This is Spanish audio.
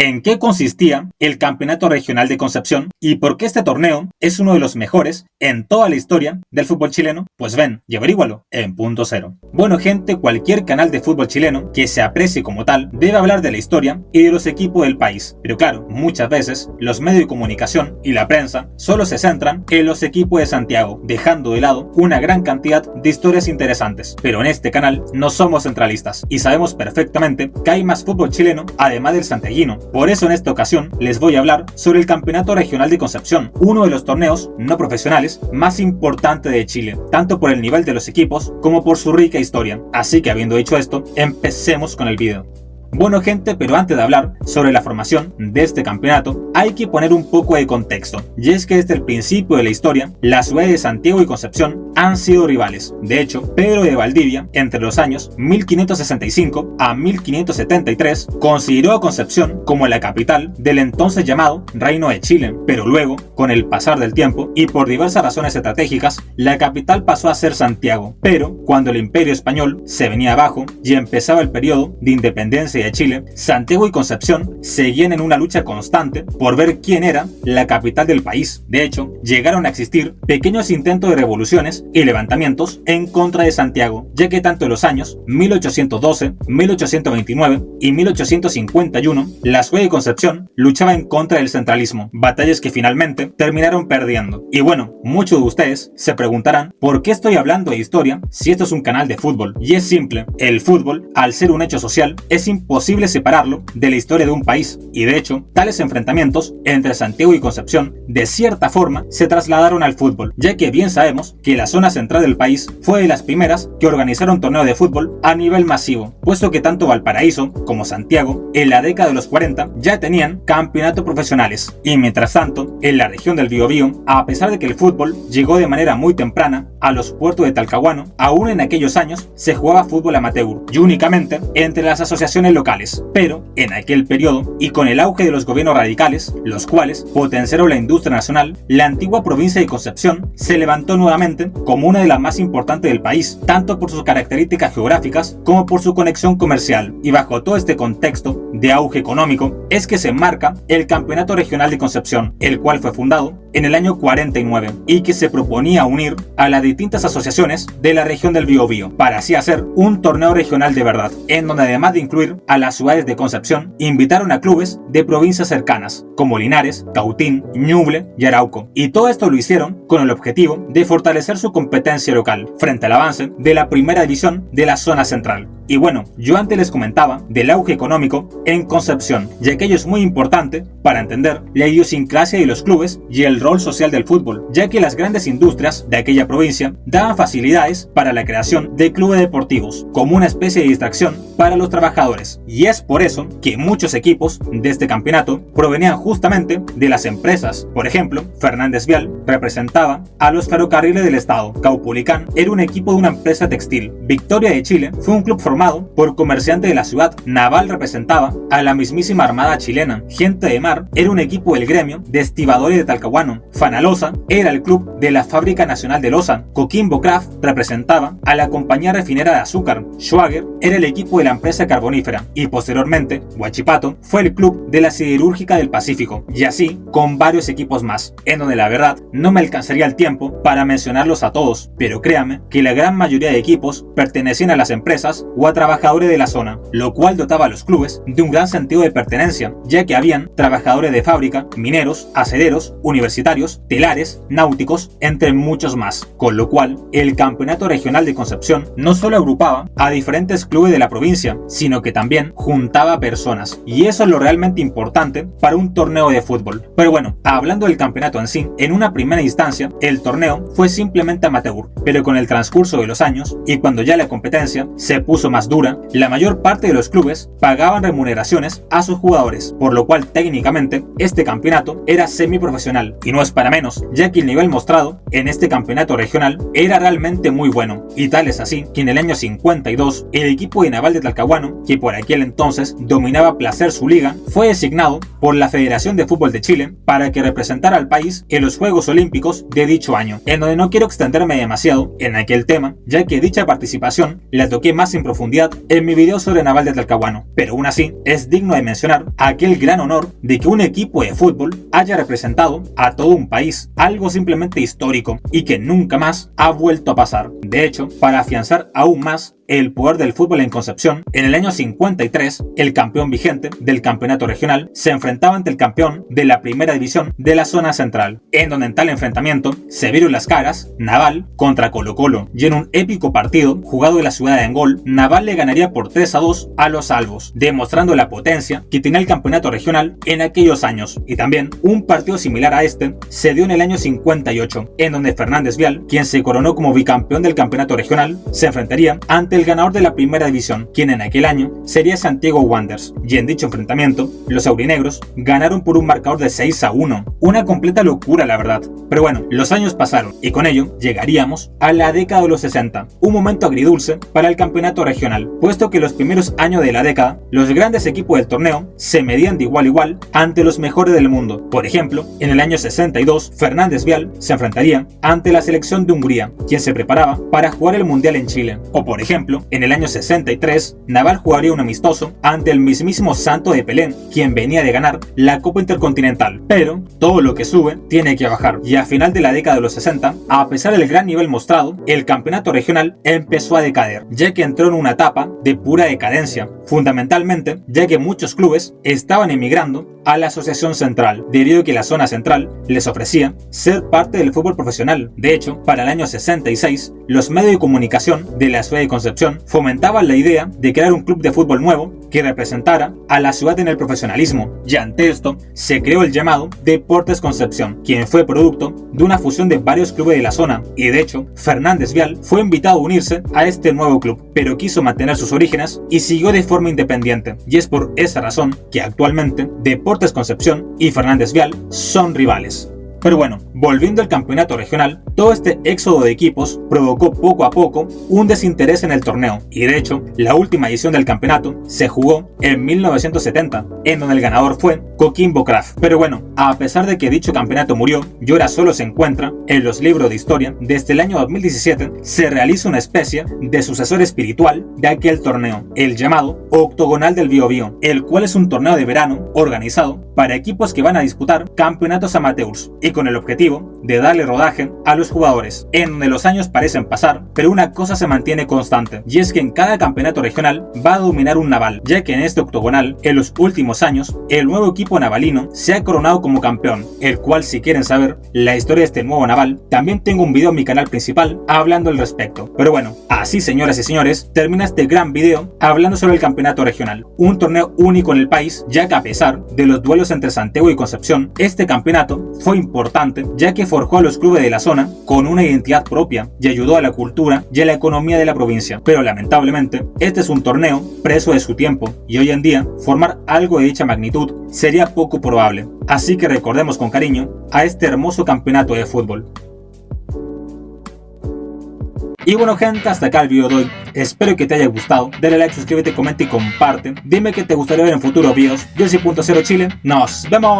¿En qué consistía el Campeonato Regional de Concepción y por qué este torneo es uno de los mejores en toda la historia del fútbol chileno? Pues ven y averígualo en Punto Cero. Bueno gente, cualquier canal de fútbol chileno que se aprecie como tal debe hablar de la historia y de los equipos del país. Pero claro, muchas veces los medios de comunicación y la prensa solo se centran en los equipos de Santiago, dejando de lado una gran cantidad de historias interesantes. Pero en este canal no somos centralistas y sabemos perfectamente que hay más fútbol chileno además del santiaguino. Por eso en esta ocasión les voy a hablar sobre el Campeonato Regional de Concepción, uno de los torneos no profesionales más importantes de Chile, tanto por el nivel de los equipos como por su rica historia. Así que habiendo dicho esto, empecemos con el video. Bueno gente, pero antes de hablar sobre la formación de este campeonato, hay que poner un poco de contexto, y es que desde el principio de la historia, las ciudades de Santiago y Concepción han sido rivales. De hecho, Pedro de Valdivia, entre los años 1565 a 1573, consideró a Concepción como la capital del entonces llamado Reino de Chile, pero luego, con el pasar del tiempo y por diversas razones estratégicas, la capital pasó a ser Santiago. Pero cuando el Imperio Español se venía abajo y empezaba el periodo de independencia de Chile, Santiago y Concepción seguían en una lucha constante por ver quién era la capital del país. De hecho, llegaron a existir pequeños intentos de revoluciones y levantamientos en contra de Santiago, ya que tanto en los años 1812, 1829 y 1851, la ciudad de Concepción luchaba en contra del centralismo, batallas que finalmente terminaron perdiendo. Y bueno, muchos de ustedes se preguntarán ¿por qué estoy hablando de historia si esto es un canal de fútbol? Y es simple, el fútbol, al ser un hecho social, es imposible separarlo de la historia de un país, y de hecho, tales enfrentamientos entre Santiago y Concepción de cierta forma se trasladaron al fútbol, ya que bien sabemos que la zona central del país fue de las primeras que organizaron torneos de fútbol a nivel masivo, puesto que tanto Valparaíso como Santiago en la década de los 40 ya tenían campeonatos profesionales, y mientras tanto, en la región del Biobío, a pesar de que el fútbol llegó de manera muy temprana a los puertos de Talcahuano, aún en aquellos años se jugaba fútbol amateur y únicamente entre las asociaciones locales, pero en aquel periodo y con el auge de los gobiernos radicales, los cuales potenciaron la industria nacional, la antigua provincia de Concepción se levantó nuevamente como una de las más importantes del país, tanto por sus características geográficas como por su conexión comercial. Y bajo todo este contexto de auge económico es que se enmarca el Campeonato Regional de Concepción, el cual fue fundado en el año 49 y que se proponía unir a las distintas asociaciones de la región del Biobío para así hacer un torneo regional de verdad, en donde además de incluir a las ciudades de Concepción, invitaron a clubes de provincias cercanas como Linares, Cautín, Ñuble y Arauco, y todo esto lo hicieron con el objetivo de fortalecer su competencia local frente al avance de la primera división de la zona central. Y bueno, yo antes les comentaba del auge económico en Concepción, ya que ello es muy importante para entender la idiosincrasia de los clubes y el rol social del fútbol, ya que las grandes industrias de aquella provincia daban facilidades para la creación de clubes deportivos, como una especie de distracción para los trabajadores. Y es por eso que muchos equipos de este campeonato provenían justamente de las empresas. Por ejemplo, Fernández Vial representaba a los ferrocarriles del estado, Caupolicán era un equipo de una empresa textil, Victoria de Chile fue un club formado por comerciantes de la ciudad, Naval representaba a la mismísima Armada chilena, Gente de Mar era un equipo del gremio de estibadores de Talcahuano, Fanalosa era el club de la Fábrica Nacional de Loza, Coquimbo Craft representaba a la compañía refinera de azúcar, Schwager era el equipo de la empresa carbonífera y posteriormente Huachipato fue el club de la Siderúrgica del Pacífico, y así con varios equipos más, en donde la verdad no me alcanzaría el tiempo para mencionarlos a todos, pero créame que la gran mayoría de equipos pertenecían a las empresas o a trabajadores de la zona, lo cual dotaba a los clubes de un gran sentido de pertenencia, ya que habían trabajadores de fábrica, mineros, acederos, universitarios, telares, náuticos, entre muchos más, con lo cual el Campeonato Regional de Concepción no solo agrupaba a diferentes clubes de la provincia, sino que también juntaba personas, y eso es lo realmente importante para un torneo de fútbol. Pero bueno, hablando del campeonato en sí, en una primera instancia, el torneo fue simplemente amateur, pero con el transcurso de los años, y cuando ya la competencia se puso más dura, la mayor parte de los clubes pagaban remuneraciones a sus jugadores, por lo cual técnicamente este campeonato era semiprofesional, y no es para menos, ya que el nivel mostrado en este campeonato regional era realmente muy bueno, y tal es así que en el año 52 el equipo de Naval de Talcahuano, que por aquel entonces dominaba Placer su liga, fue designado por la Federación de Fútbol de Chile para que representara al país en los Juegos Olímpicos de dicho año, en donde no quiero extenderme demasiado en aquel tema, ya que dicha participación la toqué más en profundidad profundidad en mi video sobre Naval de Talcahuano, pero aún así es digno de mencionar aquel gran honor de que un equipo de fútbol haya representado a todo un país, algo simplemente histórico y que nunca más ha vuelto a pasar. De hecho, para afianzar aún más el poder del fútbol en Concepción, en el año 53, el campeón vigente del campeonato regional se enfrentaba ante el campeón de la primera división de la zona central, en donde en tal enfrentamiento se vieron las caras Naval contra Colo-Colo, y en un épico partido jugado en la ciudad de Angol, Naval le ganaría por 3-2 a los Albos, demostrando la potencia que tenía el campeonato regional en aquellos años. Y también un partido similar a este se dio en el año 58, en donde Fernández Vial, quien se coronó como bicampeón del campeonato regional, se enfrentaría ante el ganador de la primera división, quien en aquel año sería Santiago Wanderers, y en dicho enfrentamiento, los aurinegros ganaron por un marcador de 6-1. Una completa locura, la verdad. Pero bueno, los años pasaron, y con ello llegaríamos a la década de los 60, un momento agridulce para el campeonato regional, puesto que los primeros años de la década, los grandes equipos del torneo se medían de igual a igual ante los mejores del mundo. Por ejemplo, en el año 62, Fernández Vial se enfrentaría ante la selección de Hungría, quien se preparaba para jugar el Mundial en Chile. O por ejemplo, en el año 63, Naval jugaría un amistoso ante el mismísimo Santo de Pelé, quien venía de ganar la Copa Intercontinental. Pero todo lo que sube tiene que bajar, y a final de la década de los 60, a pesar del gran nivel mostrado, el campeonato regional empezó a decaer, ya que entró en una etapa de pura decadencia, fundamentalmente ya que muchos clubes estaban emigrando a la Asociación Central, debido a que la zona central les ofrecía ser parte del fútbol profesional. De hecho, para el año 66, los medios de comunicación de la ciudad de Concepción fomentaban la idea de crear un club de fútbol nuevo que representara a la ciudad en el profesionalismo, y ante esto se creó el llamado Deportes Concepción, quien fue producto de una fusión de varios clubes de la zona, y de hecho, Fernández Vial fue invitado a unirse a este nuevo club, pero quiso mantener sus orígenes y siguió de forma independiente, y es por esa razón que actualmente Deportes Concepción y Fernández Vial son rivales. Pero bueno, volviendo al campeonato regional, todo este éxodo de equipos provocó poco a poco un desinterés en el torneo, y de hecho, la última edición del campeonato se jugó en 1970, en donde el ganador fue Coquimbo Craft. Pero bueno, a pesar de que dicho campeonato murió y ahora solo se encuentra en los libros de historia, desde el año 2017 se realiza una especie de sucesor espiritual de aquel torneo, el llamado Octogonal del Biobío, el cual es un torneo de verano organizado para equipos que van a disputar campeonatos amateurs, y con el objetivo de darle rodaje a los jugadores, en donde los años parecen pasar, pero una cosa se mantiene constante, y es que en cada campeonato regional va a dominar un Naval, ya que en este octogonal, en los últimos años, el nuevo equipo navalino se ha coronado como campeón, el cual, si quieren saber la historia de este nuevo Naval, también tengo un video en mi canal principal hablando al respecto. Pero bueno, así, señoras y señores, termina este gran video hablando sobre el campeonato regional, un torneo único en el país, ya que a pesar de los duelos entre Santiago y Concepción, este campeonato fue importante, ya que forjó a los clubes de la zona con una identidad propia y ayudó a la cultura y a la economía de la provincia. Pero lamentablemente, este es un torneo preso de su tiempo, y hoy en día formar algo de dicha magnitud sería poco probable. Así que recordemos con cariño a este hermoso campeonato de fútbol. Y bueno, gente, hasta acá el video de hoy. Espero que te haya gustado. Dale like, suscríbete, comenta y comparte. Dime qué te gustaría ver en futuros videos. Yo soy Punto Cero Chile. ¡Nos vemos!